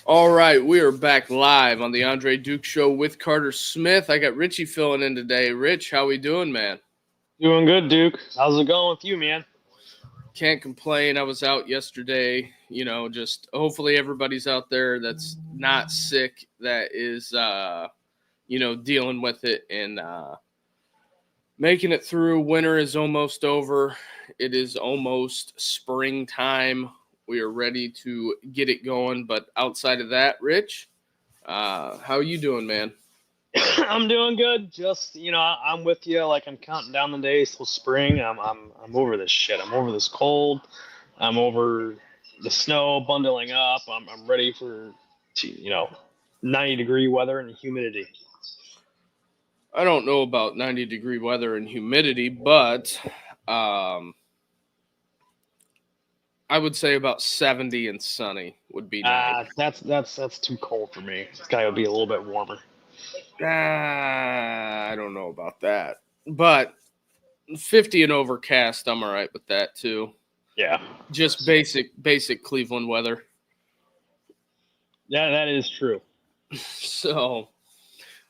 All right, we are back live on the Andre Duke Show with Carter Smith. I got Richie filling in today. Rich, how we doing, man? Doing good, Duke. How's it going with you, man? Can't complain. I was out yesterday. Just hopefully everybody's out there that's not sick, that is, dealing with it and making it through. Winter is almost over. It is almost springtime. We are ready to get it going. But outside of that, Rich, how you doing, man? I'm doing good. Just I'm with you. Like I'm counting down the days till spring. I'm over this shit. I'm over this cold. I'm over the snow bundling up. I'm ready for 90-degree weather and humidity. I don't know about 90-degree weather and humidity, but I would say about 70 and sunny would be nice. That's too cold for me. It's gotta be a little bit warmer. I don't know about that, but 50 and overcast, I'm all right with that too. Yeah. Just basic Cleveland weather. Yeah, that is true. So,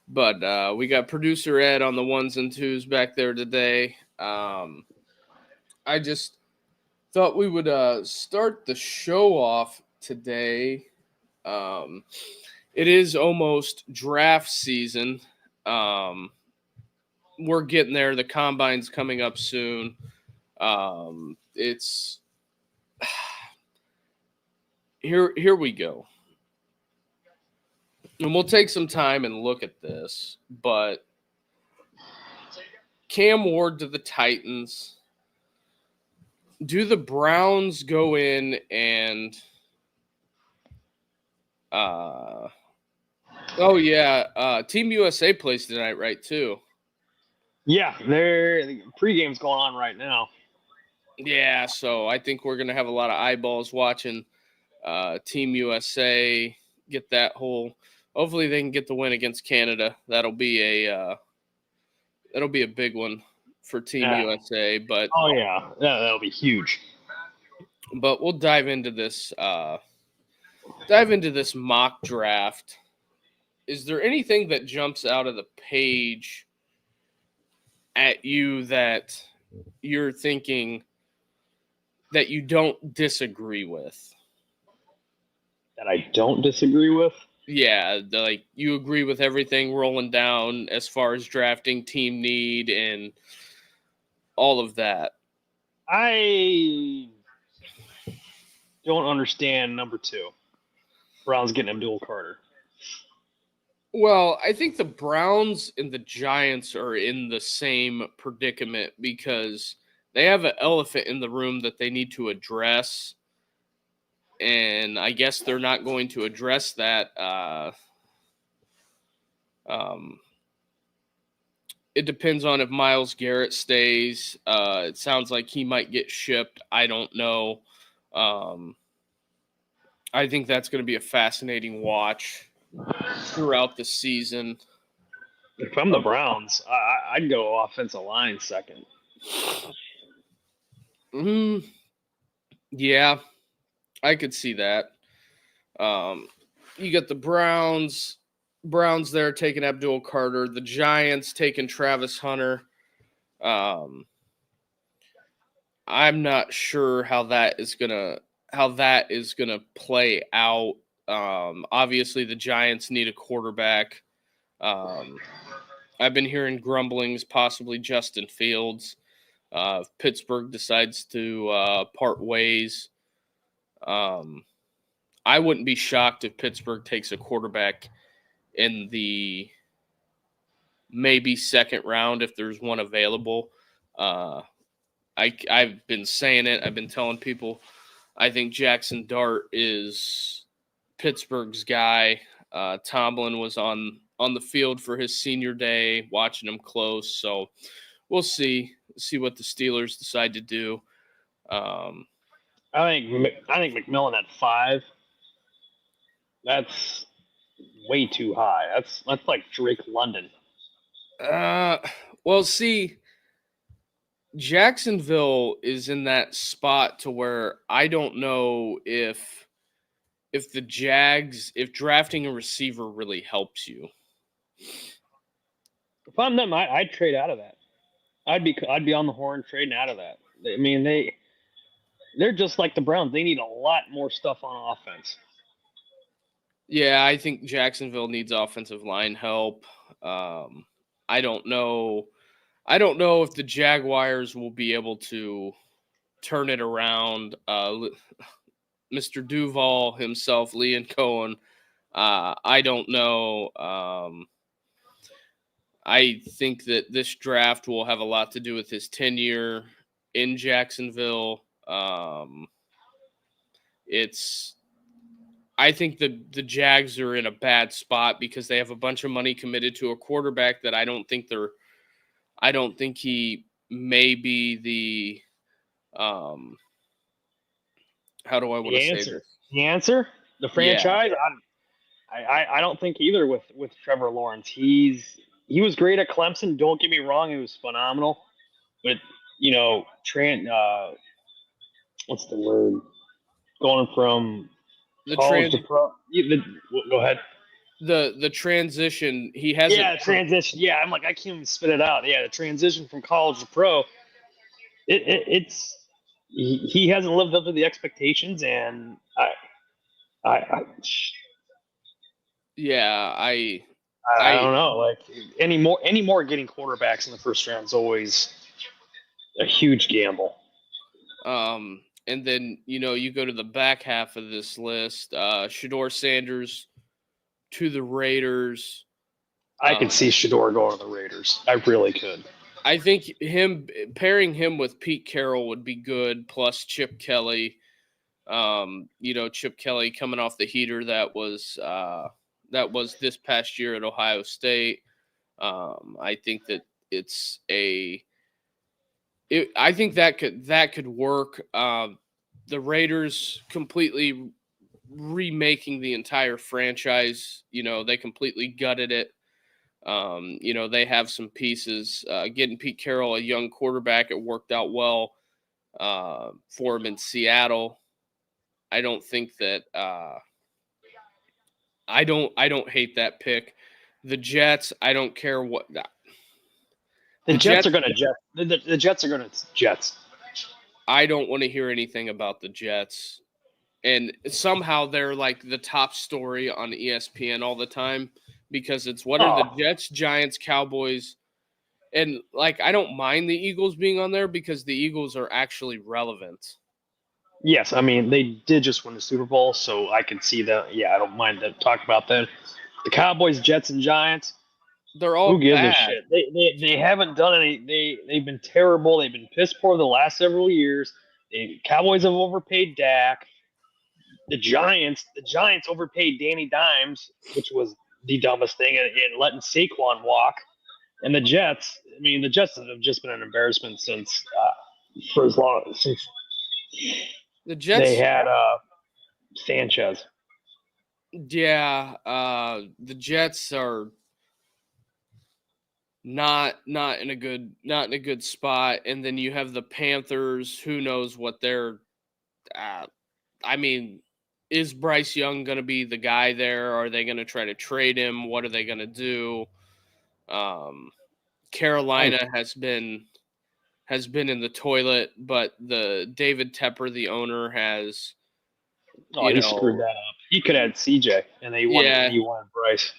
but we got producer Ed on the ones and twos back there today. I just thought we would start the show off today. It is almost draft season. We're getting there. The combine's coming up soon. It's here we go. And we'll take some time and look at this, but Cam Ward to the Titans. Do the Browns go in and Team USA plays tonight, right, too? Yeah, the pregame's going on right now. Yeah, so I think we're going to have a lot of eyeballs watching Team USA get that whole. Hopefully, they can get the win against Canada. That'll be a big one for Team USA. But that'll be huge. But we'll dive into this. Dive into this mock draft. Is there anything that jumps out of the page at you that you're thinking that you don't disagree with? That I don't disagree with? Yeah, like you agree with everything rolling down as far as drafting, team need, and all of that. I don't understand number 2. Browns getting Abdul Carter. Well, I think the Browns and the Giants are in the same predicament because they have an elephant in the room that they need to address. And I guess they're not going to address that. It depends on if Myles Garrett stays. It sounds like he might get shipped. I don't know. I think that's going to be a fascinating watch throughout the season. If I'm the Browns, I'd go offensive line second. Yeah, I could see that. You got the Browns there taking Abdul Carter, the Giants taking Travis Hunter. I'm not sure how that is gonna play out. Obviously, the Giants need a quarterback. I've been hearing grumblings, possibly Justin Fields. If Pittsburgh decides to part ways, I wouldn't be shocked if Pittsburgh takes a quarterback in the maybe second round if there's one available. I've been saying it. I've been telling people I think Jackson Dart is Pittsburgh's guy. Tomlin was on the field for his senior day, watching him close. So we'll see what the Steelers decide to do. I think McMillan at 5. That's way too high. That's like Drake London. Well, see, Jacksonville is in that spot to where I don't know if if the Jags, if drafting a receiver really helps you. If I'm them, I'd trade out of that. I'd be on the horn trading out of that. I mean, they're just like the Browns. They need a lot more stuff on offense. Yeah, I think Jacksonville needs offensive line help. I don't know. I don't know if the Jaguars will be able to turn it around. Mr. Duval himself, Leon Cohen. I don't know. I think that this draft will have a lot to do with his tenure in Jacksonville. I think the Jags are in a bad spot because they have a bunch of money committed to a quarterback that I don't think he may be the how do I want to say this? The answer? The franchise? Yeah. I don't think either with Trevor Lawrence. He was great at Clemson. Don't get me wrong, he was phenomenal. But what's the word? Going from college to pro. Go ahead. The transition he hasn't. Yeah, transition. Yeah, I'm like I can't even spit it out. Yeah, the transition from college to pro. He hasn't lived up to the expectations, and I don't know. Like any more getting quarterbacks in the first round is always a huge gamble. And then you go to the back half of this list. Shedeur Sanders to the Raiders. I could see Shedeur going to the Raiders. I really could. I think pairing him with Pete Carroll would be good. Plus Chip Kelly. Chip Kelly coming off the heater that was this past year at Ohio State. I think that I think that could work. The Raiders completely remaking the entire franchise. They completely gutted it. They have some pieces. Getting Pete Carroll, a young quarterback, it worked out well for him in Seattle. I don't think that I don't hate that pick. The Jets, I don't care what. The Jets are going to Jets. The Jets are going to Jets. I don't want to hear anything about the Jets. And somehow they're like the top story on ESPN all the time because it's what are the Jets, Giants, Cowboys. And like I don't mind the Eagles being on there because the Eagles are actually relevant. Yes, I mean they did just win the Super Bowl, so I can see that. Yeah, I don't mind to talk about that. The Cowboys, Jets, and Giants. They're all who gives bad. a shit? They haven't done any. They've been terrible. They've been piss poor the last several years. The Cowboys have overpaid Dak. The Giants overpaid Danny Dimes, which was the dumbest thing, and letting Saquon walk. And the Jets, the Jets have just been an embarrassment since the Jets they had Sanchez. Yeah, the Jets are not in a good spot, and then you have the Panthers. Who knows what they're? Is Bryce Young going to be the guy there? Are they going to try to trade him? What are they going to do? Carolina has been in the toilet, but the David Tepper, the owner, has. He screwed that up. He could add CJ, and they wanted. He wanted Bryce.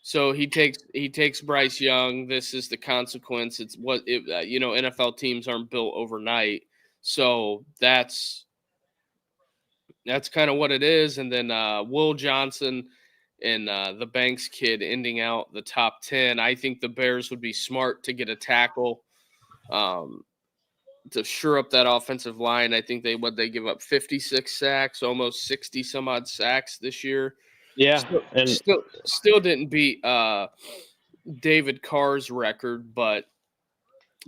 So he takes Bryce Young. This is the consequence. It's what NFL teams aren't built overnight. So that's kind of what it is. And then Will Johnson and the Banks kid ending out the top 10. I think the Bears would be smart to get a tackle to shore up that offensive line. I think they give up 56 sacks, almost 60 some odd sacks this year. Yeah, still didn't beat David Carr's record, but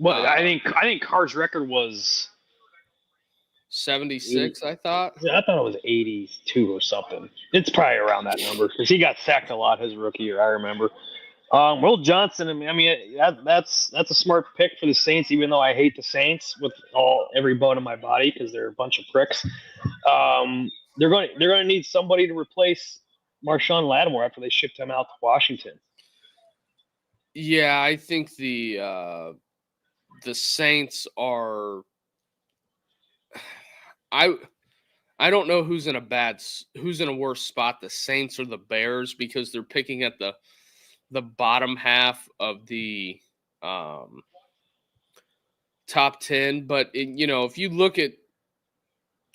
I think Carr's record was 76. I thought it was 82 or something. It's probably around that number because he got sacked a lot his rookie year. I remember. Will Johnson. That's a smart pick for the Saints, even though I hate the Saints with every bone in my body because they're a bunch of pricks. they're going to need somebody to replace Marshawn Lattimore after they shipped him out to Washington. Yeah, I think the Saints are. I don't know who's in a worse spot, the Saints or the Bears, because they're picking at the bottom half of the top 10. But if you look at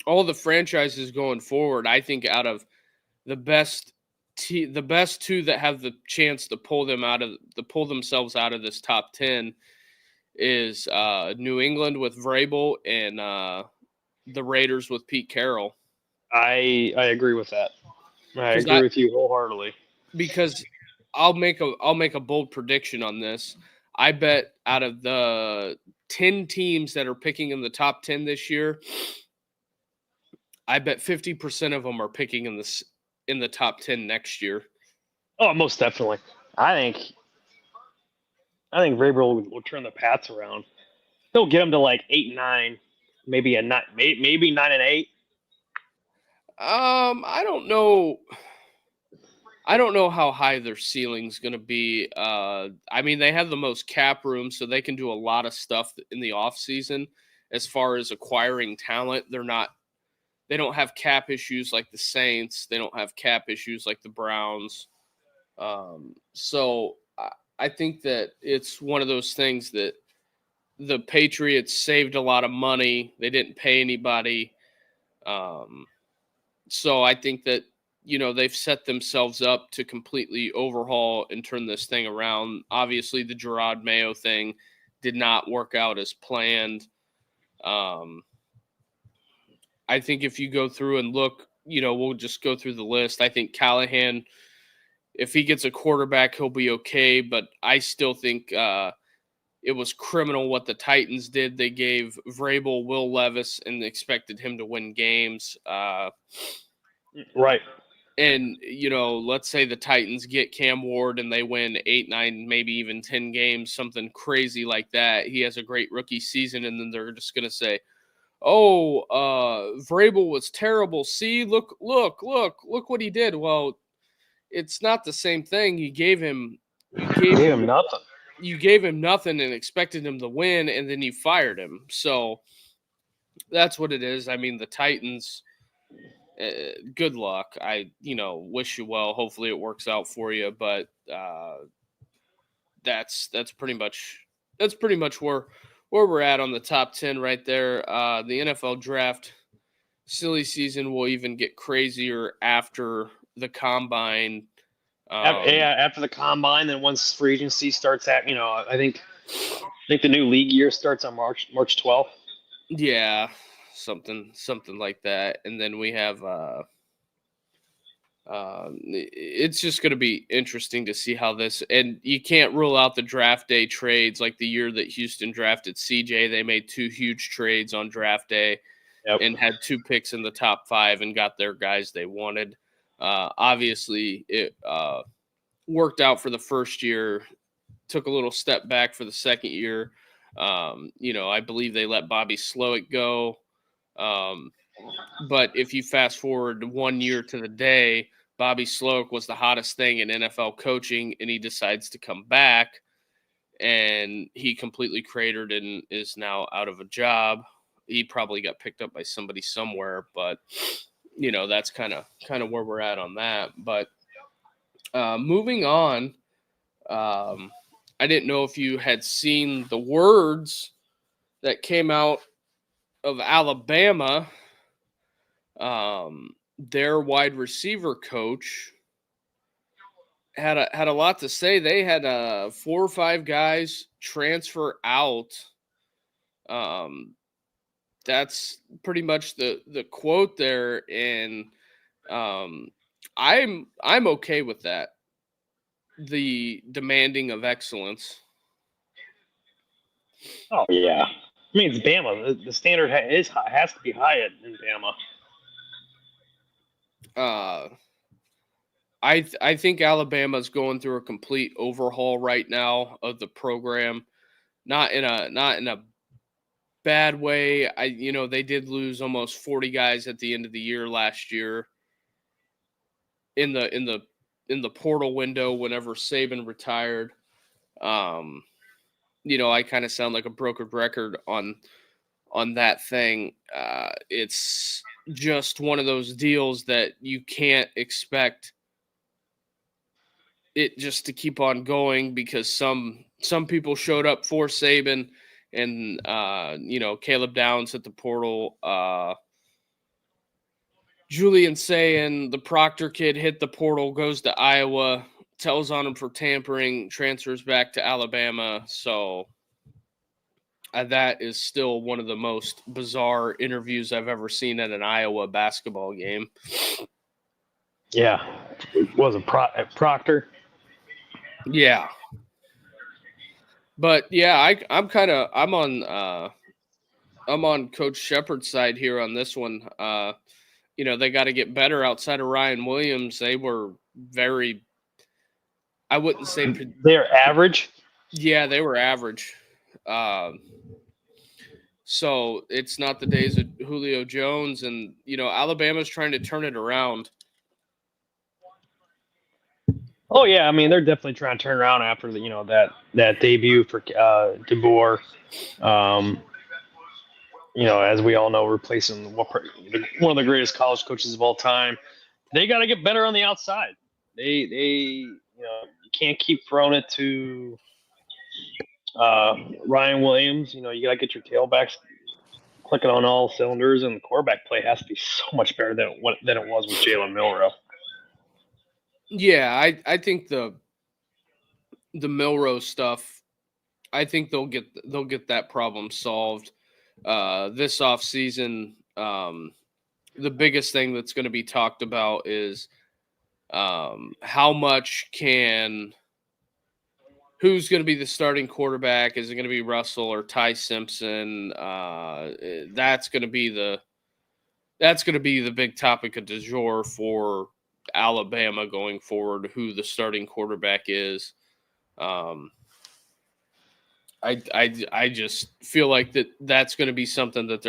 all the franchises going forward, I think out of the best two that have the chance to pull themselves out of this top 10 is New England with Vrabel and the Raiders with Pete Carroll. I agree with that. I agree with you wholeheartedly. Because I'll make a bold prediction on this. I bet out of the 10 teams that are picking in the top 10 this year, I bet 50% of them are picking in the top 10 next year. Oh, most definitely. I think Vrabel will turn the Pats around. They'll get them to like 8-9, maybe 9-8. I don't know. I don't know how high their ceiling's going to be. I mean, they have the most cap room, so they can do a lot of stuff in the offseason as far as acquiring talent. They don't have cap issues like the Saints. They don't have cap issues like the Browns. So I think that it's one of those things that the Patriots saved a lot of money. They didn't pay anybody. So I think that, they've set themselves up to completely overhaul and turn this thing around. Obviously, the Gerard Mayo thing did not work out as planned. I think if you go through and look, we'll just go through the list. I think Callahan, if he gets a quarterback, he'll be okay. But I still think it was criminal what the Titans did. They gave Vrabel Will Levis and expected him to win games. Right. And, let's say the Titans get Cam Ward and they win 8, 9, maybe even 10 games, something crazy like that. He has a great rookie season, and then they're just going to say, oh, Vrabel was terrible. See, look what he did. Well, it's not the same thing. You gave him nothing. You gave him nothing and expected him to win, and then you fired him. So that's what it is. I mean, the Titans, good luck. I, wish you well. Hopefully it works out for you. But that's pretty much where we're at on the top 10 right there. The NFL draft silly season will even get crazier after the combine. After the combine, then once free agency starts I think the new league year starts on March 12th. Yeah, something like that. And then we have it's just going to be interesting to see how this, and you can't rule out the draft day trades like the year that Houston drafted CJ. They made 2 huge trades on draft day. Yep. And had 2 picks in the top 5 and got their guys they wanted. Obviously, it worked out for the first year, took a little step back for the second year. I believe they let Bobby Slowick go. But if you fast forward 1 year to the day, Bobby Slowick was the hottest thing in NFL coaching, and he decides to come back, and he completely cratered and is now out of a job. He probably got picked up by somebody somewhere, but that's kind of where we're at on that. But moving on, I didn't know if you had seen the words that came out of Alabama. Their wide receiver coach had a lot to say. They had 4 or 5 guys transfer out. That's pretty much the quote there, and I'm okay with that. The demanding of excellence. Oh yeah, I mean it's Bama. The standard has to be high in Bama. I think Alabama's going through a complete overhaul right now of the program. Not in a bad way. They did lose almost 40 guys at the end of the year last year in the portal window whenever Saban retired. I kind of sound like a broken record on that thing. It's just one of those deals that you can't expect it just to keep on going because some people showed up for Saban and Caleb Downs at the portal. Julian saying the Proctor kid hit the portal, goes to Iowa, tells on him for tampering, transfers back to Alabama. So that is still one of the most bizarre interviews I've ever seen at an Iowa basketball game. Yeah, it was a Proctor. Yeah, but yeah, I'm on Coach Shepard's side here on this one. They got to get better outside of Ryan Williams. They were very, I wouldn't say they're average. Yeah, they were average. So it's not the days of Julio Jones, and Alabama's trying to turn it around. Oh yeah, I mean they're definitely trying to turn around after that debut for DeBoer. As we all know, replacing one of the greatest college coaches of all time. They got to get better on the outside. They you can't keep throwing it to Ryan Williams. You got to get your tailbacks clicking on all cylinders, and the quarterback play has to be so much better than it was with Jalen Milroe. Yeah, I think the Milroe stuff, I think they'll get that problem solved this offseason. The biggest thing that's going to be talked about is how much who's going to be the starting quarterback? Is it going to be Russell or Ty Simpson? That's going to be the big topic of du jour for Alabama going forward, who the starting quarterback is. I just feel like that's going to be something that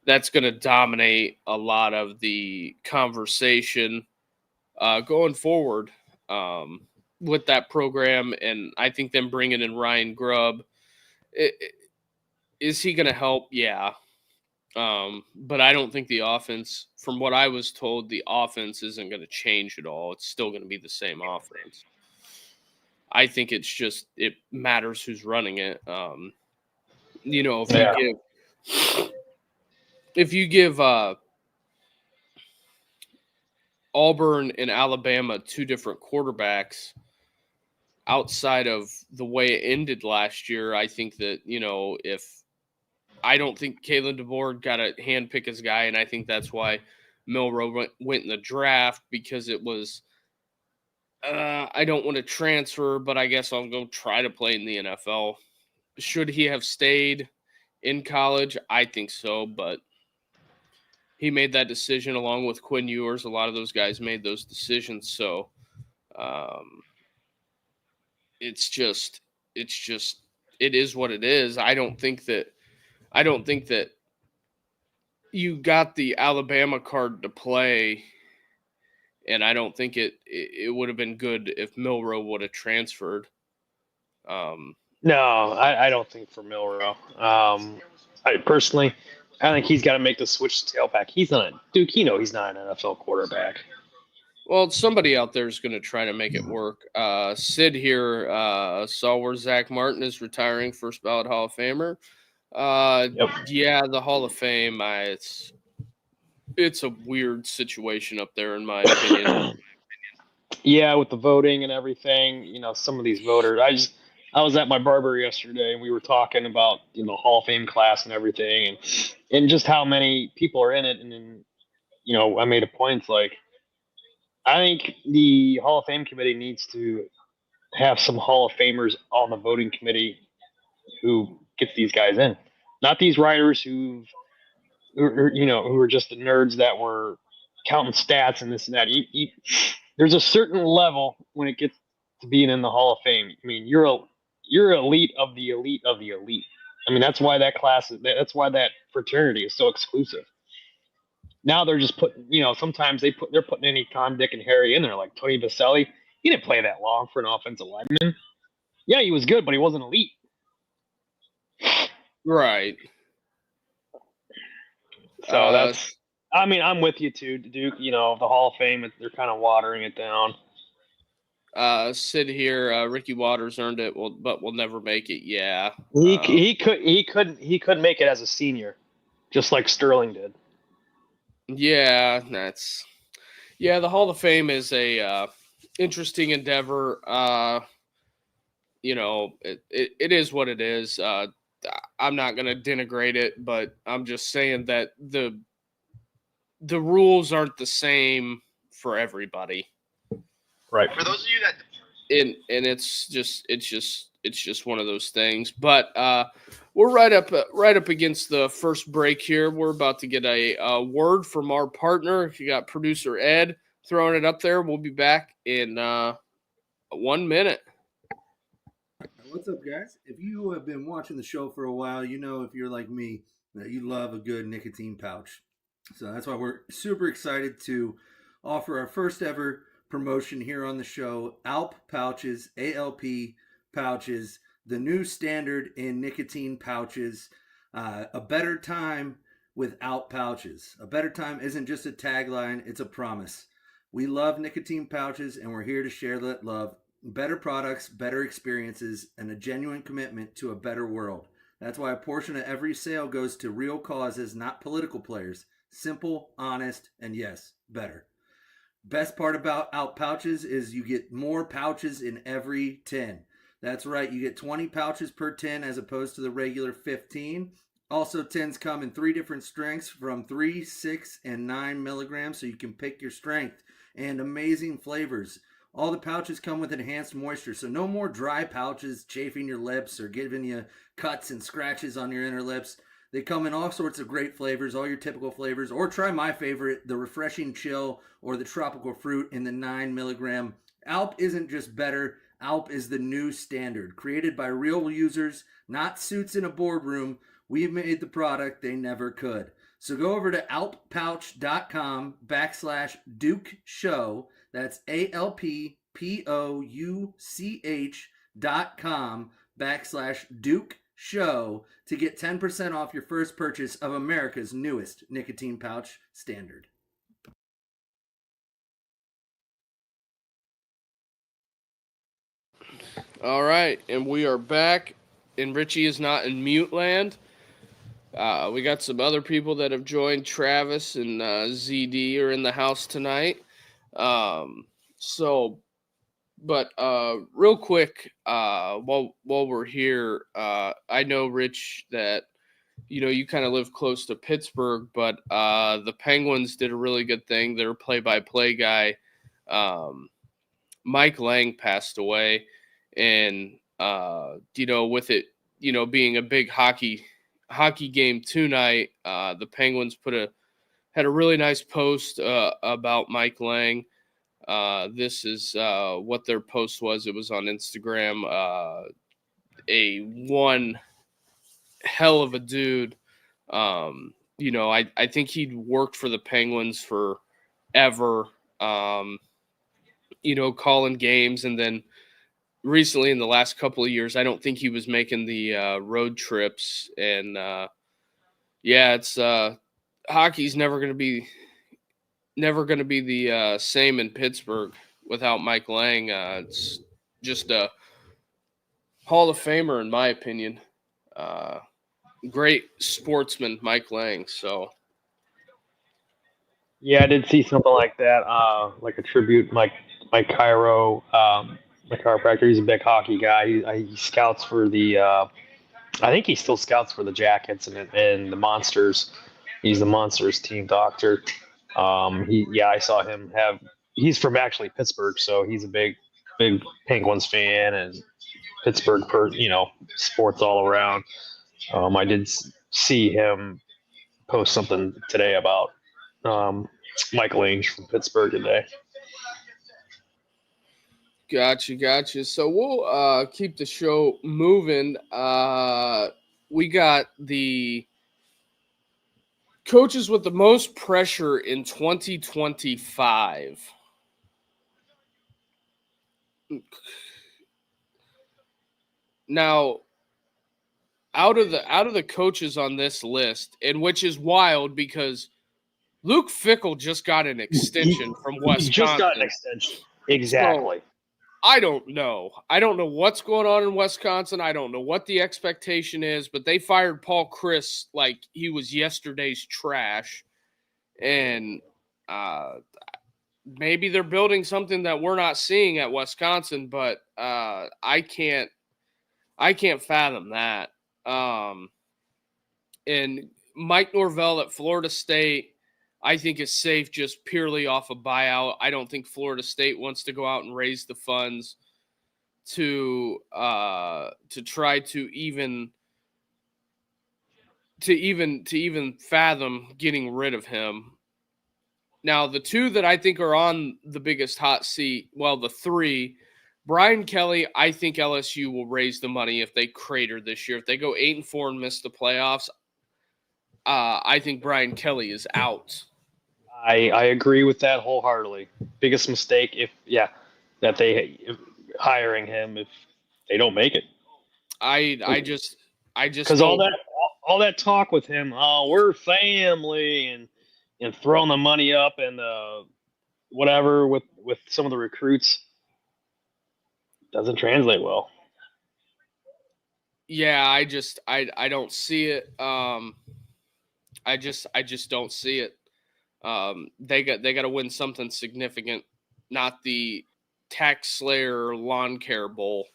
that's going to dominate a lot of the conversation going forward with that program. And I think them bringing in Ryan Grubb, is he going to help? Yeah. But I don't think the offense, from what I was told, the offense isn't going to change at all. It's still going to be the same offense. I think it's just, it matters who's running it. If you give Auburn and Alabama two different quarterbacks outside of the way it ended last year, I think that, I don't think Kalen DeBoer got to handpick his guy, and I think that's why Milroe went in the draft, because it was, I don't want to transfer, but I guess I'll go try to play in the NFL. Should he have stayed in college? I think so, but he made that decision along with Quinn Ewers. A lot of those guys made those decisions. So it is what it is. I don't think that you got the Alabama card to play, and I don't think it would have been good if Milroe would have transferred. No, I don't think for Milroe. I think he's got to make the switch to tailback. He's not he's not an NFL quarterback. Well, somebody out there is going to try to make it work. Sid here saw where Zach Martin is retiring, first ballot Hall of Famer. Yep. Yeah, the Hall of Fame. It's a weird situation up there, in my opinion. Yeah, with the voting and everything, some of these voters. I was at my barber yesterday, and we were talking about Hall of Fame class and everything, and just how many people are in it. And then, I made a point like, I think the Hall of Fame committee needs to have some Hall of Famers on the voting committee who gets these guys in, not these writers who are just the nerds that were counting stats and this and that. There's a certain level when it gets to being in the Hall of Fame. I mean, you're elite of the elite of the elite. I mean, that's why that's why that fraternity is so exclusive. Now they're just putting, sometimes they're putting any Tom, Dick, and Harry in there, like Tony Vaselli. He didn't play that long for an offensive lineman. Yeah, he was good, but he wasn't elite. Right. So I'm with you too, Duke. The Hall of Fame, they're kind of watering it down. Sid here. Ricky Waters earned it, but will never make it. Yeah. He couldn't make it as a senior, just like Sterling did. Yeah, the Hall of Fame is a interesting endeavor. It is what it is. I'm not gonna denigrate it, but I'm just saying that the rules aren't the same for everybody. Right. For those of you that And it's just one of those things. But we're right up against the first break here. We're about to get a word from our partner. You got producer Ed throwing it up there. We'll be back in 1 minute. What's up, guys? If you have been watching the show for a while, if you're like me, that you love a good nicotine pouch. So that's why we're super excited to offer our first ever promotion here on the show. ALP pouches, ALP pouches, the new standard in nicotine pouches. A better time with ALP pouches. A better time isn't just a tagline, it's a promise. We love nicotine pouches, and we're here to share that love. Better products, better experiences, and a genuine commitment to a better world. That's why a portion of every sale goes to real causes, not political players. Simple, honest, and yes, better. Best part about ALP pouches is you get more pouches in every tin. That's right, you get 20 pouches per tin as opposed to the regular 15. Also, tins come in 3 different strengths from 3, 6, and 9 milligrams, so you can pick your strength. And amazing flavors. All the pouches come with enhanced moisture, so no more dry pouches chafing your lips or giving you cuts and scratches on your inner lips. They come in all sorts of great flavors, all your typical flavors, or try my favorite, the refreshing chill or the tropical fruit in the 9 milligram. ALP isn't just better, ALP is the new standard. Created by real users, not suits in a boardroom, we've made the product they never could. So go over to alppouch.com/Duke Show. That's ALPPOUCH.com/Duke Show to get 10% off your first purchase of America's newest nicotine pouch standard. All right, and we are back, and Richie is not in mute land. We got some other people that have joined. Travis and ZD are in the house tonight. Real quick, while we're here, I know, Rich, that you kind of live close to Pittsburgh, but the Penguins did a really good thing. Their play-by-play guy, Mike Lang, passed away, and with it, being a big hockey game tonight, the Penguins had a really nice post about Mike Lang. This is what their post was. It was on Instagram. A one hell of a dude. I think he'd worked for the Penguins forever. Calling games, and then recently in the last couple of years, I don't think he was making the road trips. And it's hockey's never going to be the same in Pittsburgh without Mike Lang. It's just a Hall of Famer, in my opinion. Great sportsman, Mike Lang. So, Yeah, I did see something like that, like a tribute. Mike Cairo, my chiropractor. He's a big hockey guy. He scouts for the. I think he still scouts for the Jackets and the Monsters. He's the Monsters team doctor. I saw him have. He's from actually Pittsburgh, so he's a big Penguins fan and Pittsburgh sports all around. I did see him post something today about Mike Lange from Pittsburgh today. Gotcha. So we'll keep the show moving. we got the coaches with the most pressure in 2025. Now, out of the coaches on this list, and which is wild because Luke Fickell just got an extension from Wisconsin. He just got an extension. Exactly. So, I don't know. I don't know what's going on in Wisconsin. I don't know what the expectation is, but they fired Paul Chris like he was yesterday's trash. And maybe they're building something that we're not seeing at Wisconsin, but I can't fathom that. And Mike Norvell at Florida State, I think is safe just purely off a buyout. I don't think Florida State wants to go out and raise the funds to try to even fathom getting rid of him. Now, the two that I think are on the biggest hot seat, well, the three, Brian Kelly, I think LSU will raise the money if they crater this year. If they go 8-4 and miss the playoffs, I think Brian Kelly is out. I agree with that wholeheartedly. Biggest mistake that they hiring him if they don't make it. I just because all that talk with him, oh, we're family and throwing the money up and whatever with some of the recruits doesn't translate well. Yeah, I don't see it. I just don't see it. They got to win something significant, not the Tax Slayer Lawn Care Bowl.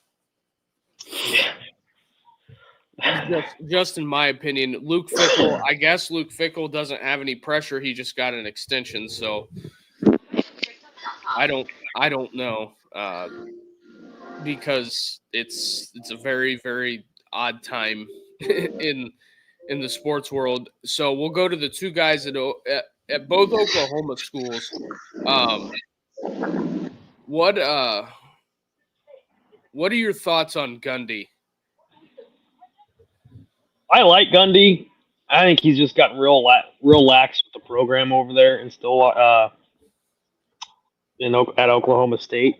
Just in my opinion, Luke Fickell. I guess Luke Fickell doesn't have any pressure. He just got an extension, so I don't know because it's a very, very odd time in the sports world. So we'll go to the two guys at both Oklahoma schools. What are your thoughts on Gundy? I like Gundy. I think he's just gotten real lax with the program over there and still at Oklahoma State.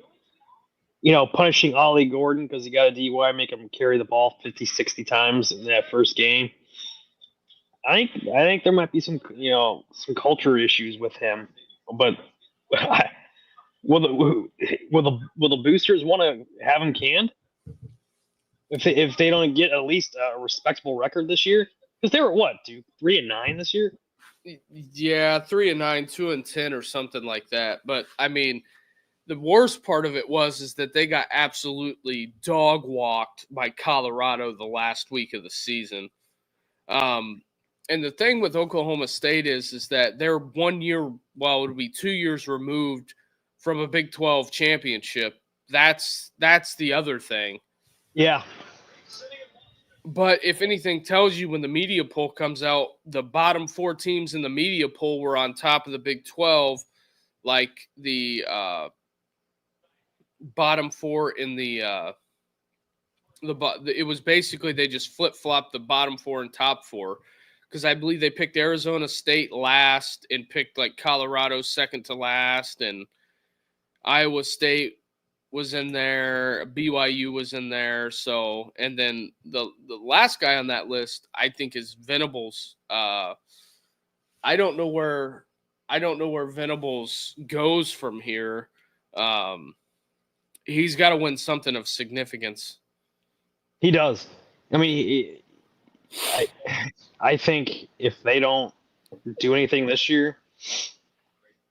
You know, punishing Ollie Gordon because he got a DUI, make him carry the ball 50, 60 times in that first game. I think there might be some culture issues with him, but will the boosters want to have him canned if they don't get at least a respectable record this year? Because they were 3-9 this year. Yeah, 3-9, 2-10, or something like that. But I mean, the worst part of it is that they got absolutely dog walked by Colorado the last week of the season. And the thing with Oklahoma State is that they're 1 year, well, it would be 2 years removed from a Big 12 championship. That's the other thing. Yeah. But if anything tells you, when the media poll comes out, the bottom four teams in the media poll were on top of the Big 12, like the bottom four in it was basically they just flip-flopped the bottom four and top four, because I believe they picked Arizona State last and picked like Colorado second to last, and Iowa State was in there, BYU was in there. So, and then the last guy on that list, I think, is Venables. I don't know where Venables goes from here. He's got to win something of significance. He does. I mean, I think if they don't do anything this year,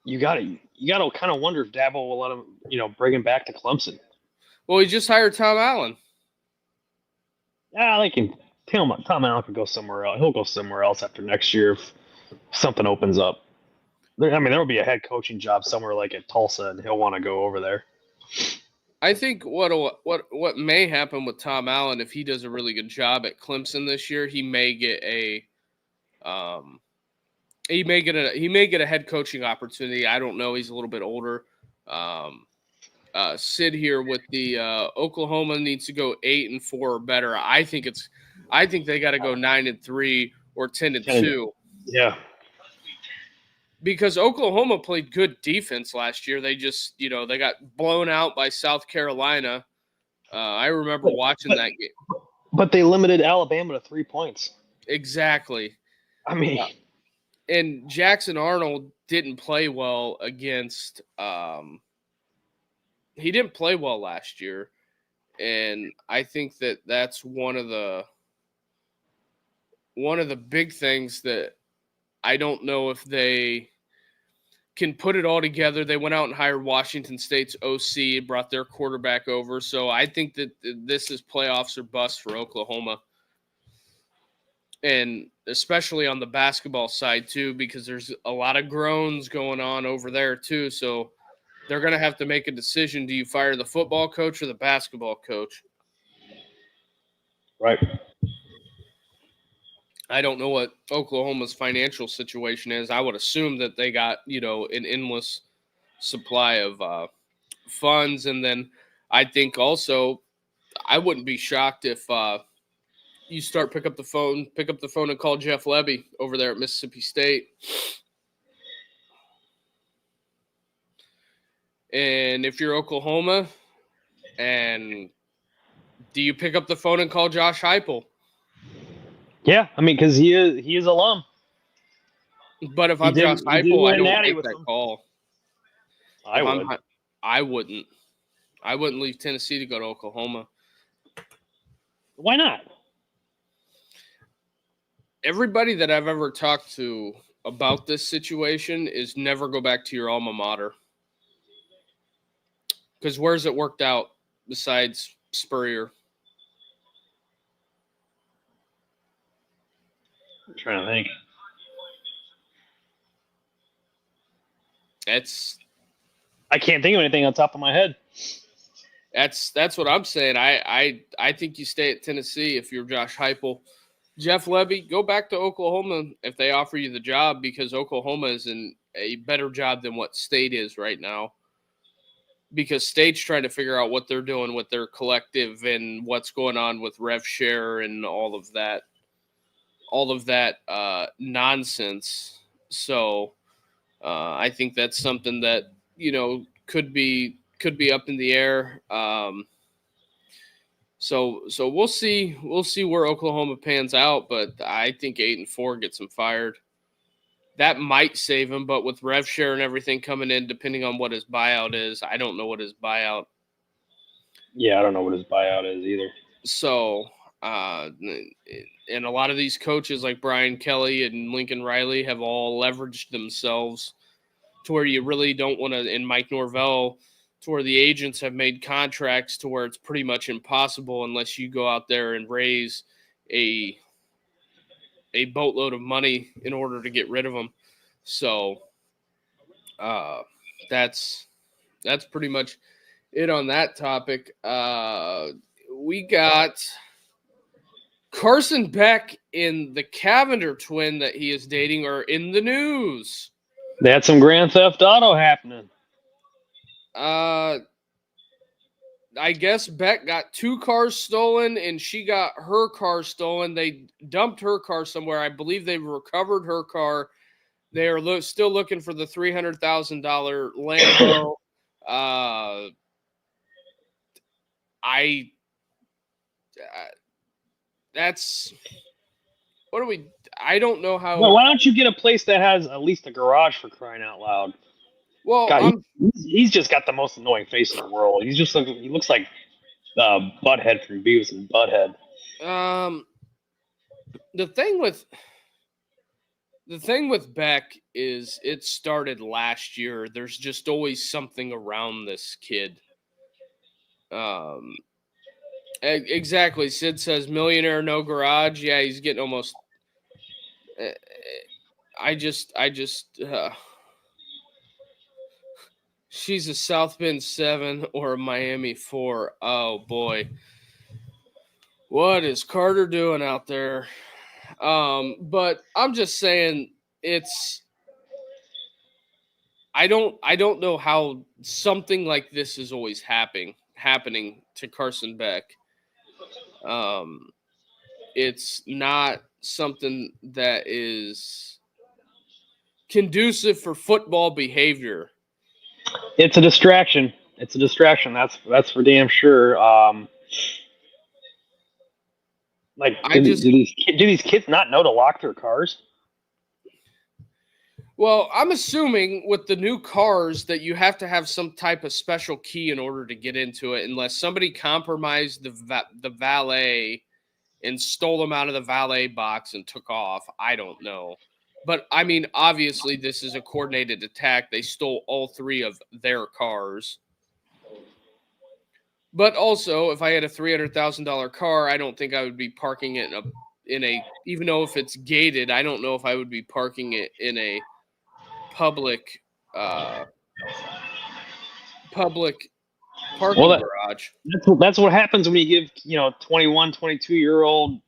you got to kind of wonder if Dabo will let him, bring him back to Clemson. Well, he just hired Tom Allen. Yeah, they can. Tom Allen could go somewhere else. He'll go somewhere else after next year if something opens up. There will be a head coaching job somewhere like at Tulsa, and he'll want to go over there. I think what may happen with Tom Allen, if he does a really good job at Clemson this year, he may get a head coaching opportunity. I don't know. He's a little bit older. Sid here with the Oklahoma needs to go 8-4 or better. I think it's I think they got to go 9-3 or 10-2. Yeah. Because Oklahoma played good defense last year. They just, they got blown out by South Carolina. I remember watching that game. But they limited Alabama to 3 points. Exactly. I mean, and Jackson Arnold didn't play well against he didn't play well last year. And I think that that's one of the big things that I don't know if they can put it all together. They went out and hired Washington State's OC, brought their quarterback over. So I think that this is playoffs or bust for Oklahoma. And especially on the basketball side, too, because there's a lot of groans going on over there, too. So they're going to have to make a decision. Do you fire the football coach or the basketball coach? Right. I don't know what Oklahoma's financial situation is. I would assume that they got, an endless supply of funds. And then I think also I wouldn't be shocked if you pick up the phone and call Jeff Lebby over there at Mississippi State. And if you're Oklahoma, and do you pick up the phone and call Josh Heupel? Yeah, I mean, because he is alum. But if I'm Josh Heupel, I don't make that call. I wouldn't. I wouldn't leave Tennessee to go to Oklahoma. Why not? Everybody that I've ever talked to about this situation is never go back to your alma mater. Because where's it worked out besides Spurrier? I'm trying to think. I can't think of anything on top of my head. That's what I'm saying. I think you stay at Tennessee if you're Josh Heupel. Jeff Lebby, go back to Oklahoma if they offer you the job, because Oklahoma is in a better job than what State is right now. Because State's trying to figure out what they're doing with their collective and what's going on with rev share and all of that nonsense. So I think that's something that could be up in the air. So we'll see where Oklahoma pans out, but I think 8-4 gets him fired. That might save him, but with rev share and everything coming in, depending on what his buyout is, I don't know what his buyout. Yeah, I don't know what his buyout is either. So, and a lot of these coaches like Brian Kelly and Lincoln Riley have all leveraged themselves to where you really don't want to, and Mike Norvell, to where the agents have made contracts to where it's pretty much impossible unless you go out there and raise a boatload of money in order to get rid of them. So that's pretty much it on that topic. We got Carson Beck and the Cavinder twin that he is dating are in the news. They had some Grand Theft Auto happening. I guess Beck got 2 cars stolen and she got her car stolen. They dumped her car somewhere. I believe they recovered her car. They are still looking for the $300,000 Lambo. I don't know how. Well, why don't you get a place that has at least a garage, for crying out loud? Well, God, he's just got the most annoying face in the world. He looks like Butthead from Beavis and Butthead. The thing with Beck is it started last year. There's just always something around this kid. Exactly. Sid says millionaire, no garage. Yeah, he's getting almost. She's a South Bend 7 or a Miami 4. Oh boy. What is Carter doing out there? But I'm just saying I don't know how something like this is always happening to Carson Beck. it's not something that is conducive for football behavior. It's a distraction. It's a distraction. That's for damn sure. Like, do these kids not know to lock their cars? Well, I'm assuming with the new cars that you have to have some type of special key in order to get into it, unless somebody compromised the valet and stole them out of the valet box and took off. I don't know. But, I mean, obviously this is a coordinated attack. They stole all 3 of their cars. But also, if I had a $300,000 car, I don't think I would be parking it in a even though if it's gated, I don't know if I would be parking it in a public parking garage. That's what happens when you give 21, 22-year-old.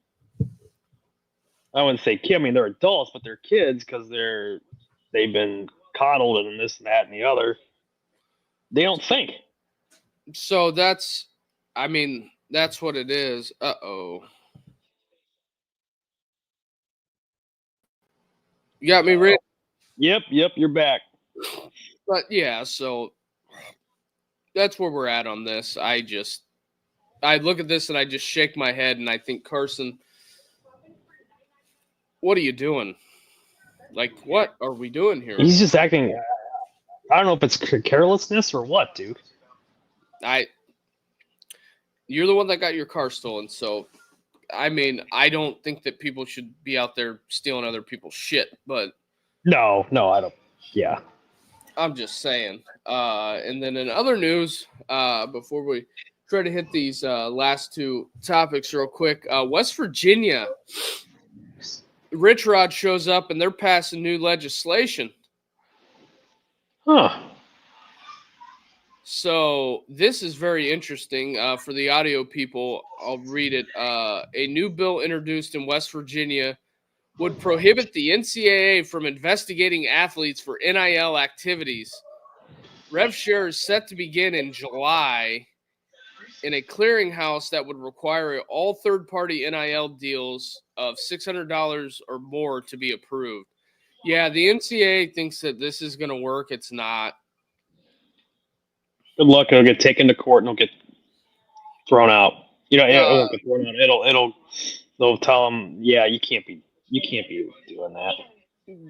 I wouldn't say kid. I mean, they're adults, but they're kids because they've been coddled and this and that and the other. They don't think. So that's what it is. Uh-oh. You got me, Rick? Yep, you're back. But yeah, so that's where we're at on this. I look at this and I just shake my head and I think, Carson, what are you doing? Like, what are we doing here? He's just acting. I don't know if it's carelessness or what, dude. You're the one that got your car stolen, so I mean, I don't think that people should be out there stealing other people's shit, but no, I don't. Yeah, I'm just saying. And then in other news, before we try to hit these last 2 topics real quick, West Virginia, Rich Rod shows up and they're passing new legislation. Huh. So this is very interesting for the audio people. I'll read it. A new bill introduced in West Virginia would prohibit the NCAA from investigating athletes for NIL activities. Rev share is set to begin in July in a clearinghouse that would require all third-party NIL deals of $600 or more to be approved. Yeah, the NCAA thinks that this is going to work. It's not. Good luck. It'll get taken to court and it'll get thrown out. It won't get thrown out. They'll tell them, yeah, you can't be doing that.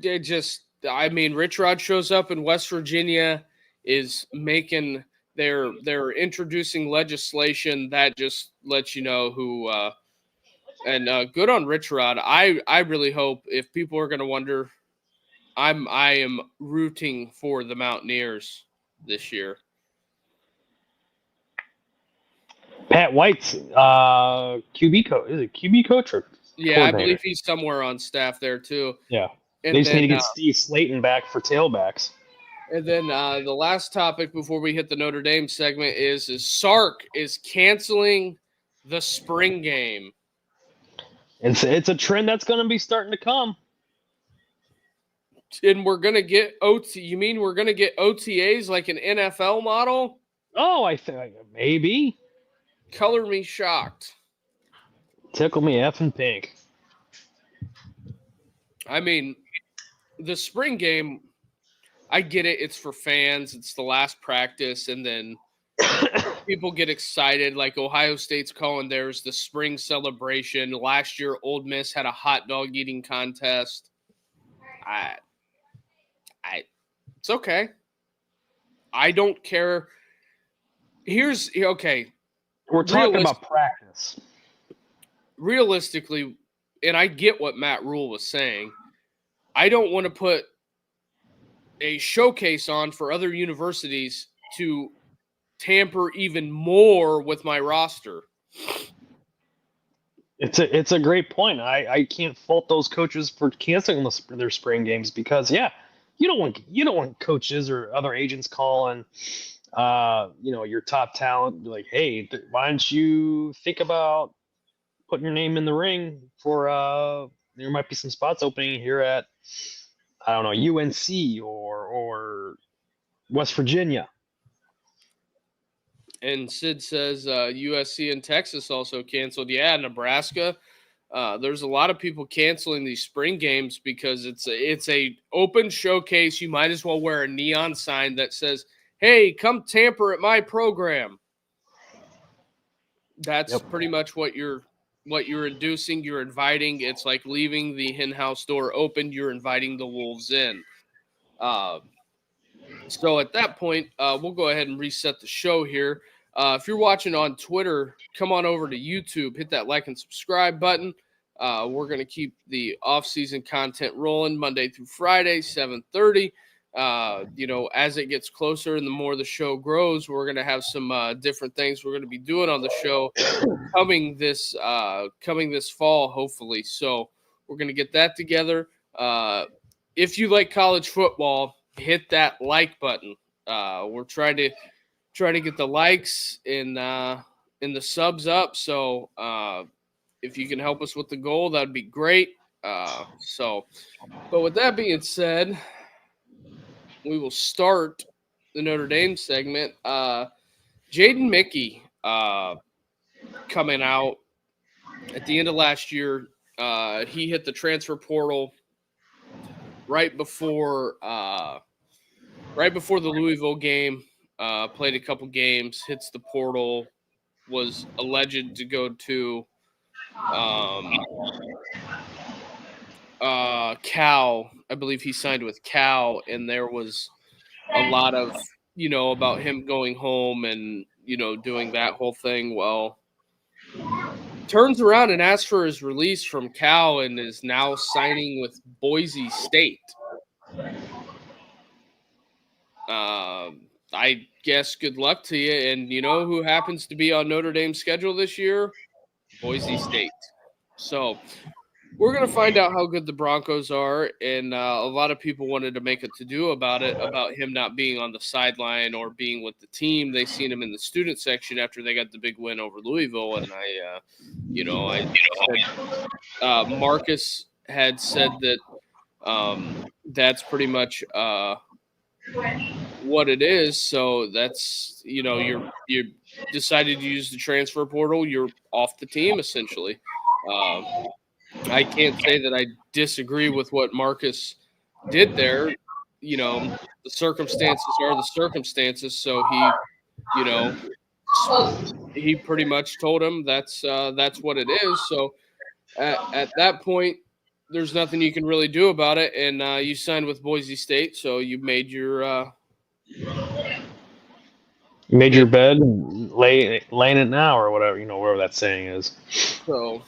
They Rich Rod shows up in West Virginia, is making they're introducing legislation that just lets you know who. And good on Rich Rod. I really hope, if people are going to wonder, I am rooting for the Mountaineers this year. Pat White's QB coach. Is it QB coach or? Yeah, I believe he's somewhere on staff there too. Yeah, and they just need to get Steve Slayton back for tailbacks. And then the last topic before we hit the Notre Dame segment is Sark is canceling the spring game. It's a trend that's going to be starting to come. And we're going to get OT. You mean we're going to get OTAs like an NFL model? Oh, I think maybe. Color me shocked. Tickle me effing pink. I mean, the spring game, I get it. It's for fans. It's the last practice. And then people get excited. Like Ohio State's calling theirs the spring celebration. Last year, Ole Miss had a hot dog eating contest. It's okay. I don't care. Okay. We're talking about practice. Realistically, and I get what Matt Rule was saying, I don't want to put a showcase on for other universities to tamper even more with my roster. It's a great point. I can't fault those coaches for canceling their spring games because you don't want coaches or other agents calling your top talent, be like, hey, why don't you think about putting your name in the ring for there might be some spots opening here at, I don't know, UNC or West Virginia. And Sid says USC and Texas also canceled. Yeah, Nebraska. there's a lot of people canceling these spring games because it's a open showcase. You might as well wear a neon sign that says, "Hey, come tamper at my program." That's pretty much what you're inducing. You're inviting. It's like leaving the hen house door open. You're inviting the wolves in. So at that point, we'll go ahead and reset the show here. If you're watching on Twitter, come on over to YouTube, hit that like and subscribe button. We're going to keep the off-season content rolling Monday through Friday, 7:30. As it gets closer and the more the show grows, we're going to have some different things we're going to be doing on the show coming this fall, hopefully. So we're going to get that together. If you like college football, hit that like button. We're trying to get the likes and the subs up. So if you can help us with the goal, that'd be great. But with that being said, we will start the Notre Dame segment. Jaden Mickey coming out at the end of last year. He hit the transfer portal right before the Louisville game. Played a couple games, hits the portal, was alleged to go to Cal. I believe he signed with Cal, and there was a lot of, about him going home and, doing that whole thing. Well, turns around and asks for his release from Cal and is now signing with Boise State. I guess good luck to you. And you know who happens to be on Notre Dame's schedule this year? Boise State. So we're going to find out how good the Broncos are. And a lot of people wanted to make a to-do about it, about him not being on the sideline or being with the team. They seen him in the student section after they got the big win over Louisville. And Marcus had said that that's pretty much what it is. So that's, you decided to use the transfer portal. You're off the team, essentially. I can't say that I disagree with what Marcus did there. The circumstances are the circumstances. So he pretty much told him that's what it is. So at that point, there's nothing you can really do about it. And you signed with Boise State, so you made your your bed and laying it now, or whatever, wherever that saying is. So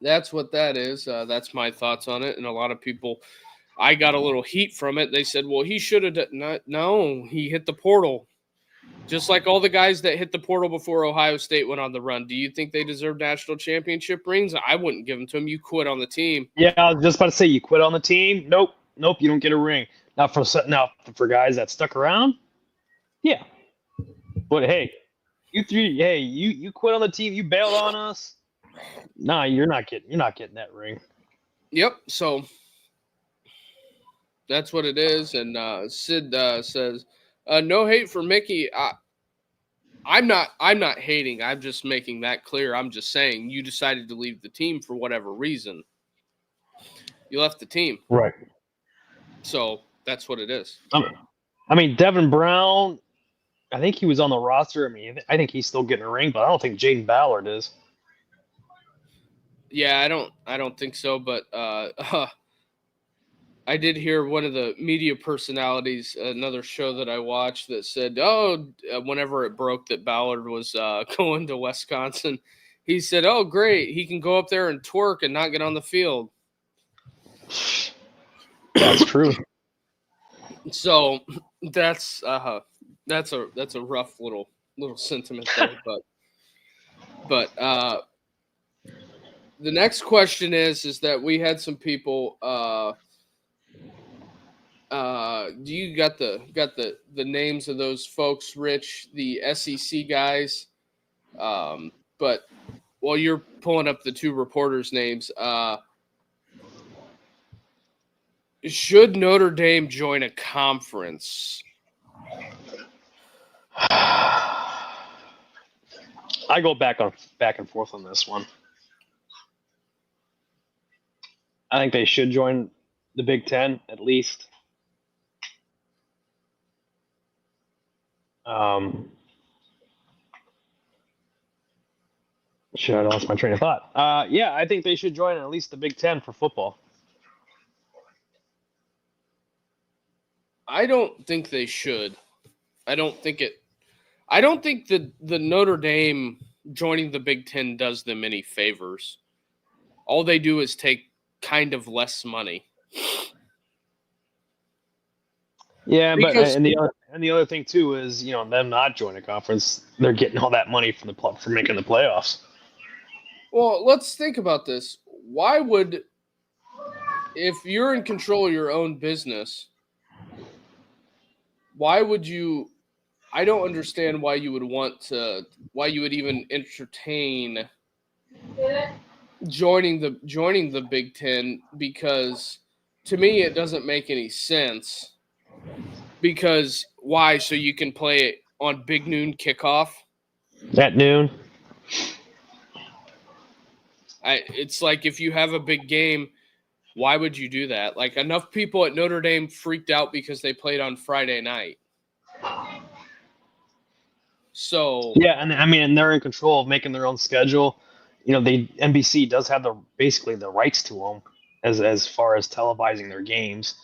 that's what that is. That's my thoughts on it. And a lot of people, I got a little heat from it. They said, well, he should have done. No, he hit the portal. Just like all the guys that hit the portal before Ohio State went on the run. Do you think they deserve national championship rings? I wouldn't give them to them. You quit on the team. Yeah, I was just about to say, you quit on the team? Nope, you don't get a ring. Now for guys that stuck around, yeah. But hey, you quit on the team. You bailed on us. Nah, you're not getting that ring. Yep. So that's what it is. And Sid says, no hate for Mickey. I'm not hating. I'm just making that clear. I'm just saying you decided to leave the team for whatever reason. You left the team. Right. So that's what it is. I mean, Devin Brown, I think he was on the roster. I mean, I think he's still getting a ring, but I don't think Jaden Ballard is. Yeah, I don't think so, but I did hear one of the media personalities, another show that I watched, that said, whenever it broke that Ballard was going to Wisconsin, he said, oh, great, he can go up there and twerk and not get on the field. That's true. So that's a rough little sentiment there, but the next question is that we had some people. Do you got the names of those folks, Rich, the SEC guys? But while you're pulling up the two reporters' names, should Notre Dame join a conference? I go back and forth on this one. I think they should join the Big Ten at least. Shit, I lost my train of thought. Yeah, I think they should join at least the Big Ten for football. I don't think they should. I don't think the Notre Dame joining the Big Ten does them any favors. All they do is take kind of less money. Yeah, Because- but the other thing too is, you know, them not joining a conference, they're getting all that money from for making the playoffs. Well, let's think about this. Why would, if you're in control of your own business, why would you? I don't understand why you would even entertain joining the Big Ten, because to me it doesn't make any sense. Because why? So you can play it on Big Noon kickoff At noon. It's like, if you have a big game, why would you do that? Like, enough people at Notre Dame freaked out because they played on Friday night. So yeah, and I mean, and they're in control of making their own schedule. You know, NBC does have basically the rights to them as far as televising their games.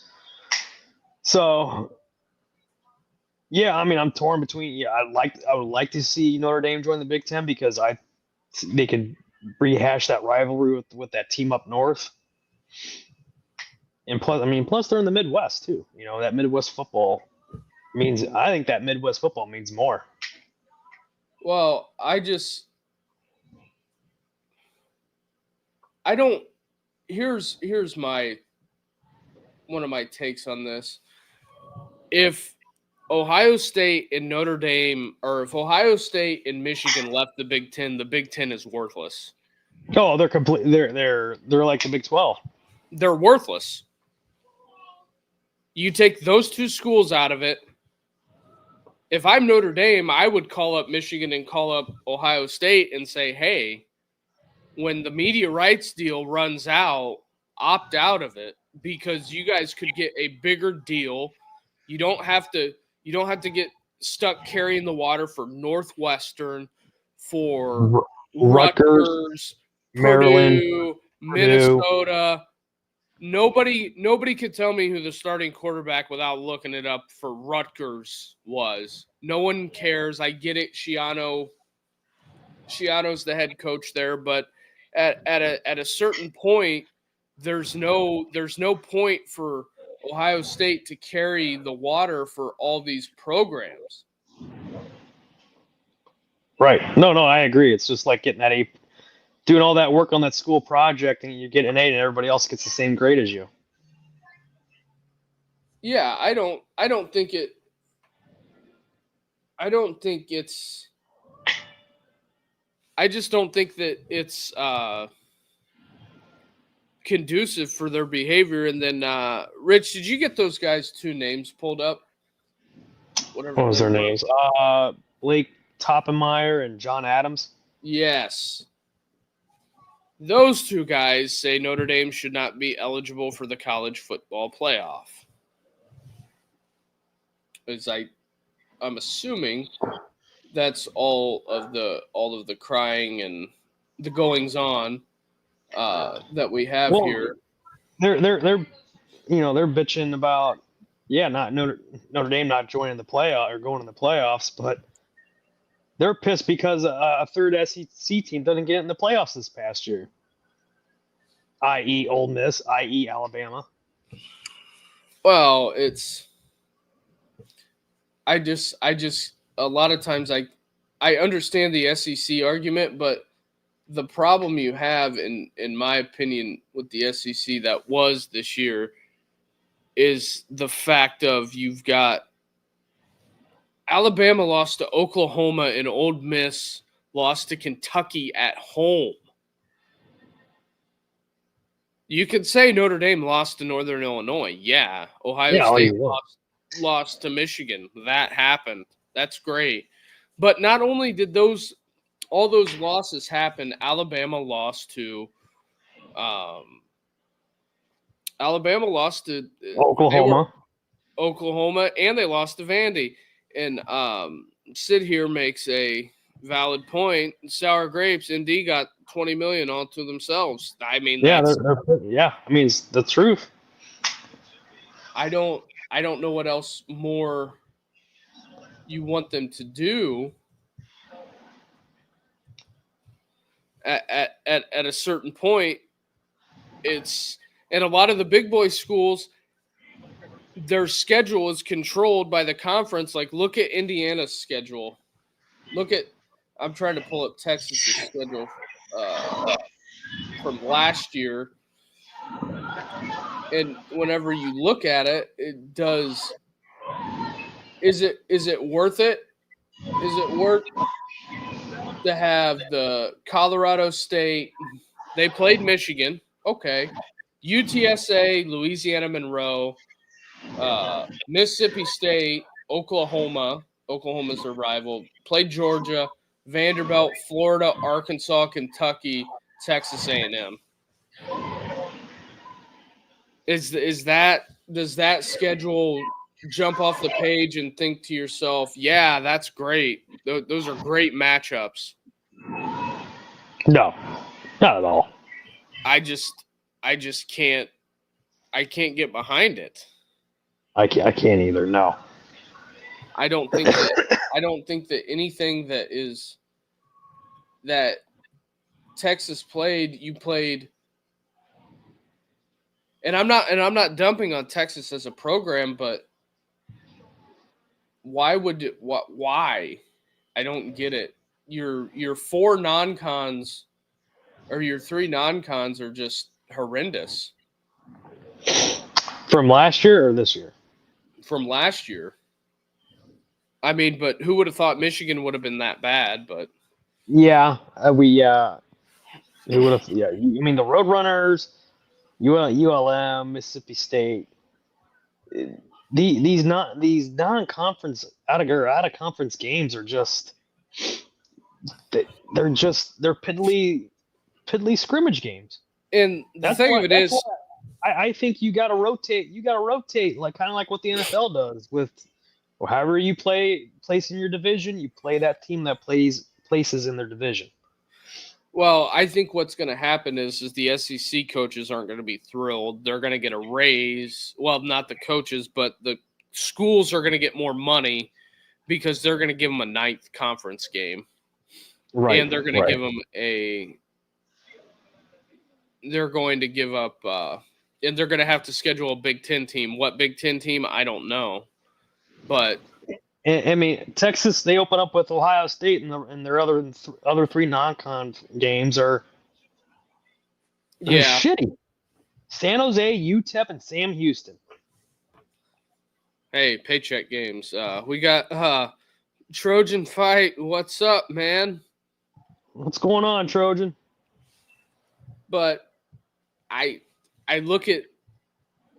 So yeah, I mean, I'm torn between. Yeah, I would like to see Notre Dame join the Big Ten because they could rehash that rivalry with that team up north. And plus they're in the Midwest too. You know, that Midwest football I think that Midwest football means more. well, here's one of my takes on this. If Ohio State and Notre Dame, or if Ohio State and Michigan left the Big Ten is worthless. Oh, they're complete. They're like the Big 12. They're worthless. You take those two schools out of it. If I'm Notre Dame, I would call up Michigan and call up Ohio State and say, hey, when the media rights deal runs out, opt out of it, because you guys could get a bigger deal. You don't have to get stuck carrying the water for Northwestern, for Rutgers, Maryland, Purdue, Minnesota. Nobody could tell me who the starting quarterback without looking it up for Rutgers was. No one cares. I get it. Schiano's the head coach there, but at a certain point, there's no point for Ohio State to carry the water for all these programs. Right. No, I agree. It's just like getting that A, doing all that work on that school project, and you get an 8, and everybody else gets the same grade as you. Yeah, I don't think it's. I just don't think that it's conducive for their behavior. And then, Rich, did you get those guys' 2 names pulled up? What was their names? Blake Toppenmeyer and John Adams. Yes. Those 2 guys say Notre Dame should not be eligible for the college football playoff. As I'm assuming that's all of the crying and the goings on that we have here. They're they're bitching about not Notre Dame not joining the playoff or going to the playoffs, but they're pissed because a third SEC team doesn't get in the playoffs this past year, i.e. Ole Miss, i.e. Alabama. Well, I just a lot of times I understand the SEC argument, but the problem you have, in my opinion, with the SEC that was this year is the fact of you've got Alabama lost to Oklahoma and Ole Miss lost to Kentucky at home. You could say Notre Dame lost to Northern Illinois. Yeah. Ohio State lost to Michigan. That happened. That's great. But not only did all those losses happen, Alabama lost to Alabama lost to Oklahoma. Oklahoma, and they lost to Vandy. And Sid here makes a valid point. Sour grapes, ND got $20 million all to themselves. I mean, Yeah, that's, I mean, it's the truth. I don't know what else more you want them to do at a certain point. It's, and a lot of the big boy schools, their schedule is controlled by the conference. Like, look at Indiana's schedule. I'm trying to pull up Texas's schedule from last year. And whenever you look at it, is it worth it? Is it worth to have the Colorado State? They played Michigan. Okay. UTSA, Louisiana Monroe, Mississippi State, Oklahoma. Oklahoma's their rival. Played Georgia, Vanderbilt, Florida, Arkansas, Kentucky, Texas A&M. Does that schedule jump off the page and think to yourself, yeah, that's great. Those are great matchups. No, not at all. I just can't get behind it. I can't either. No. I don't think that anything that Texas played, you played. And I'm not dumping on Texas as a program, but why? I don't get it. Your 4 non-cons or your 3 non-cons are just horrendous. From last year or this year? From last year. I mean, but who would have thought Michigan would have been that bad? But yeah, who would have? Yeah, I mean the Roadrunners, ULM, Mississippi State. These non-conference out of conference games are just they're piddly scrimmage games. And the thing of it is, I think you got to rotate. You got to rotate, like kind of like what the NFL does with, or however you place in your division, you play that team that places in their division. Well, I think what's going to happen is the SEC coaches aren't going to be thrilled. They're going to get a raise. Well, not the coaches, but the schools are going to get more money because they're going to give them a 9th conference game. Right. And they're going to give them they're going to give up, and they're going to have to schedule a Big Ten team. What Big Ten team? I don't know. But I mean, Texas, they open up with Ohio State, and their other 3 non-con games are shitty. San Jose, UTEP, and Sam Houston. Hey, paycheck games. We got Trojan Fight. What's up, man? What's going on, Trojan? But I look at,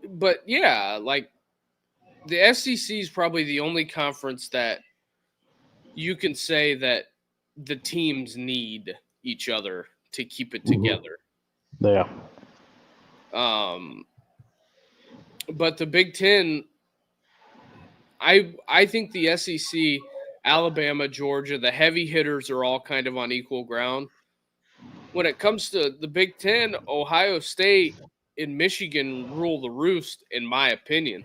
but yeah, like the SEC is probably the only conference that you can say that the teams need each other to keep it together. Yeah. But the Big Ten, I think the SEC, Alabama, Georgia, the heavy hitters are all kind of on equal ground. When it comes to the Big Ten, Ohio State and Michigan rule the roost, in my opinion.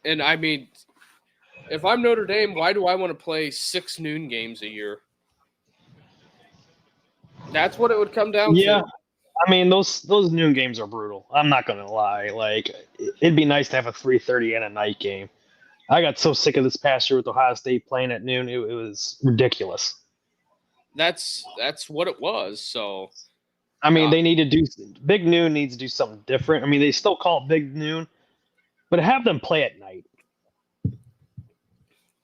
And I mean, if I'm Notre Dame, why do I want to play 6 noon games a year? That's what it would come down to. I mean, those noon games are brutal. I'm not gonna lie. Like, it'd be nice to have a 3:30 and a night game. I got so sick of this past year with Ohio State playing at noon. It was ridiculous. That's what it was. So, I mean, they need to do Big Noon needs to do something different. I mean, they still call it Big Noon, but have them play at night.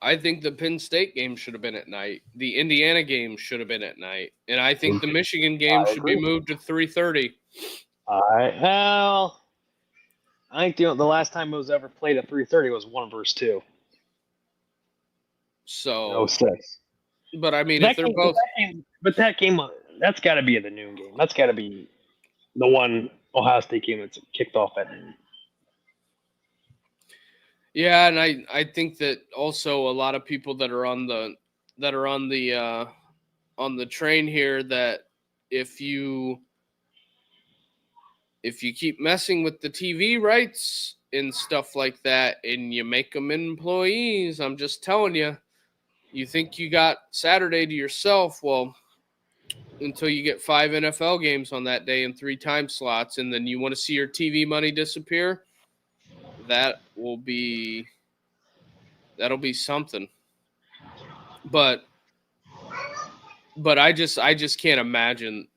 I think the Penn State game should have been at night. The Indiana game should have been at night, and I think the Michigan game should be moved to 3:30. Well, I think the last time it was ever played at 3:30 was 1 versus 2. So 06. But I mean, if they're both, that game, that's got to be the noon game. That's got to be the one Ohio State game that's kicked off at noon. Yeah, and I think that also a lot of people that are on the train here, that if you keep messing with the TV rights and stuff like that and you make them employees, I'm just telling you, you think you got Saturday to yourself. Well, until you get 5 NFL games on that day and 3 time slots, and then you want to see your TV money disappear, that'll be something. But I just can't imagine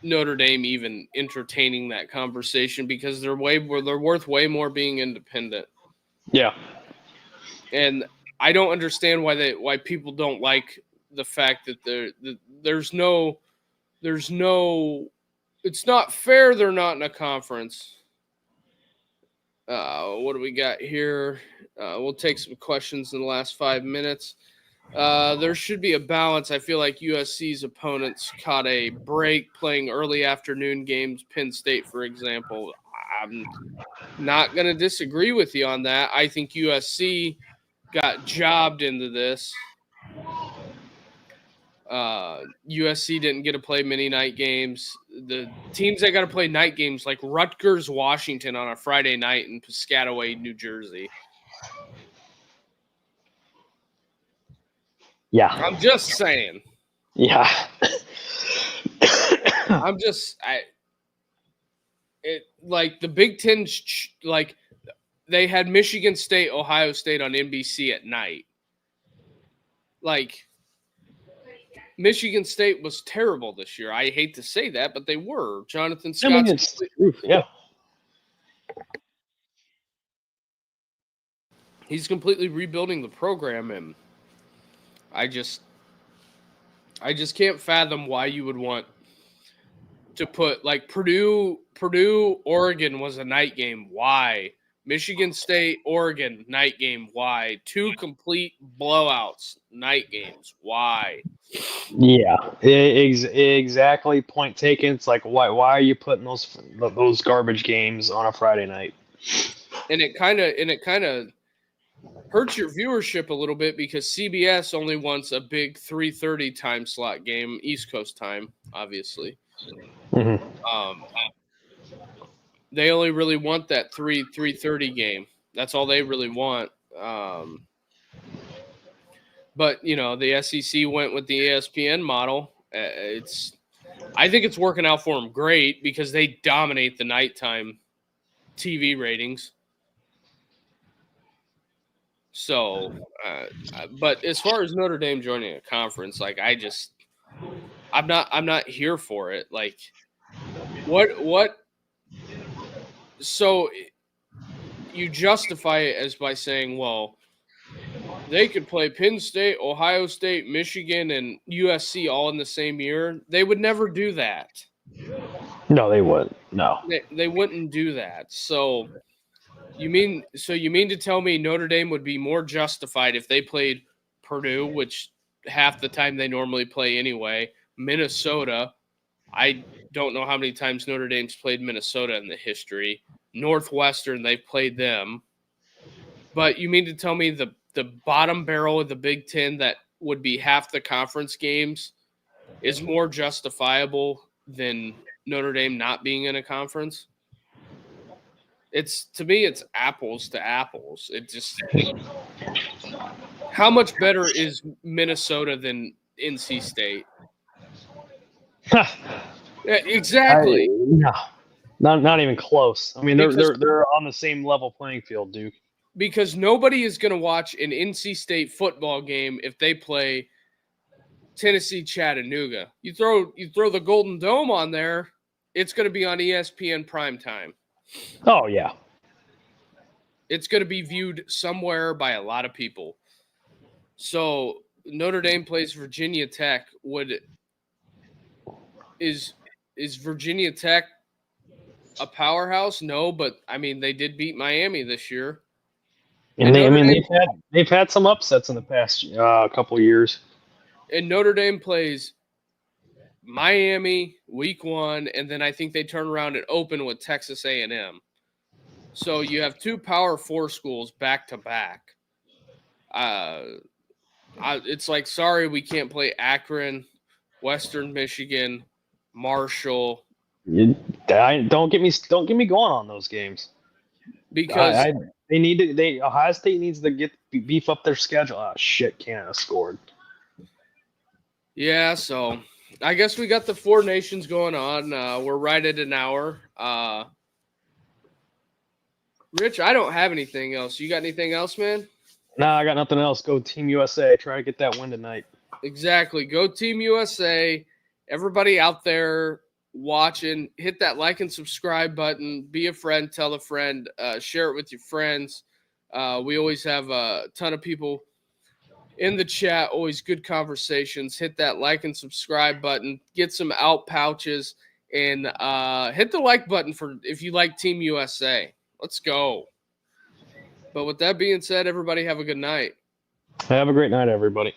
Notre Dame even entertaining that conversation, because they're worth way more being independent. Yeah. And I don't understand why people don't like the fact that there's no it's not fair they're not in a conference. What do we got here? We'll take some questions in the last 5 minutes. There should be a balance. I feel like USC's opponents caught a break playing early afternoon games. Penn State, for example. I'm not going to disagree with you on that. I think USC got jobbed into this. USC didn't get to play many night games. The teams that got to play night games, like Rutgers, Washington on a Friday night in Piscataway, New Jersey. Yeah. I'm just saying. Yeah. Like the Big Ten, like they had Michigan State, Ohio State on NBC at night. Like, Michigan State was terrible this year. I hate to say that, but they were. Jonathan Scott's he's completely rebuilding the program, and I just can't fathom why you would want to put, like, Purdue, Oregon was a night game. Why? Michigan State, Oregon, night game. Why? 2 complete blowouts, night games. Why? Yeah, exactly. Point taken. It's like, why are you putting those garbage games on a Friday night? And it kind of hurts your viewership a little bit, because CBS only wants a big 3:30 time slot game, East Coast time, obviously. Mm-hmm. They only really want that 3:30 game. That's all they really want. But you know, the SEC went with the ESPN model. I think it's working out for them great, because they dominate the nighttime TV ratings. So, but as far as Notre Dame joining a conference, like, I'm not here for it. Like, what? So you justify it as by saying, well, they could play Penn State, Ohio State, Michigan, and USC all in the same year. They would never do that. No, they wouldn't. No, they wouldn't do that. So you mean to tell me Notre Dame would be more justified if they played Purdue, which half the time they normally play anyway, Minnesota? I don't know how many times Notre Dame's played Minnesota in the history. Northwestern, they've played them. But you mean to tell me the bottom barrel of the Big Ten, that would be half the conference games, is more justifiable than Notre Dame not being in a conference? To me, it's apples to apples. It just, how much better is Minnesota than NC State? Yeah, exactly. No, not even close. I mean, they're on the same level playing field, Duke. Because nobody is going to watch an NC State football game if they play Tennessee Chattanooga. You throw the Golden Dome on there, it's going to be on ESPN primetime. Oh yeah, it's going to be viewed somewhere by a lot of people. So Notre Dame plays Virginia Tech. Is Virginia Tech a powerhouse? No, but I mean, they did beat Miami this year. And they've had some upsets in the past couple of years. And Notre Dame plays Miami week 1, and then I think they turn around and open with Texas A&M. So you have 2 Power 4 schools back to back. It's like, sorry, we can't play Akron, Western Michigan, Marshall. Don't get me going on those games Because Ohio State needs to beef up their schedule. Oh shit, Canada scored. Yeah, so I guess we got the 4 nations going on. We're right at an hour. Rich, I don't have anything else. You got anything else, man? Nah, I got nothing else. Go Team USA. Try to get that win tonight. Exactly. Go Team USA. Everybody out there watching, hit that like and subscribe button. Be a friend. Tell a friend. Share it with your friends. We always have a ton of people in the chat. Always good conversations. Hit that like and subscribe button. Get some out pouches. And hit the like button for if you like Team USA. Let's go. But with that being said, everybody have a good night. Have a great night, everybody.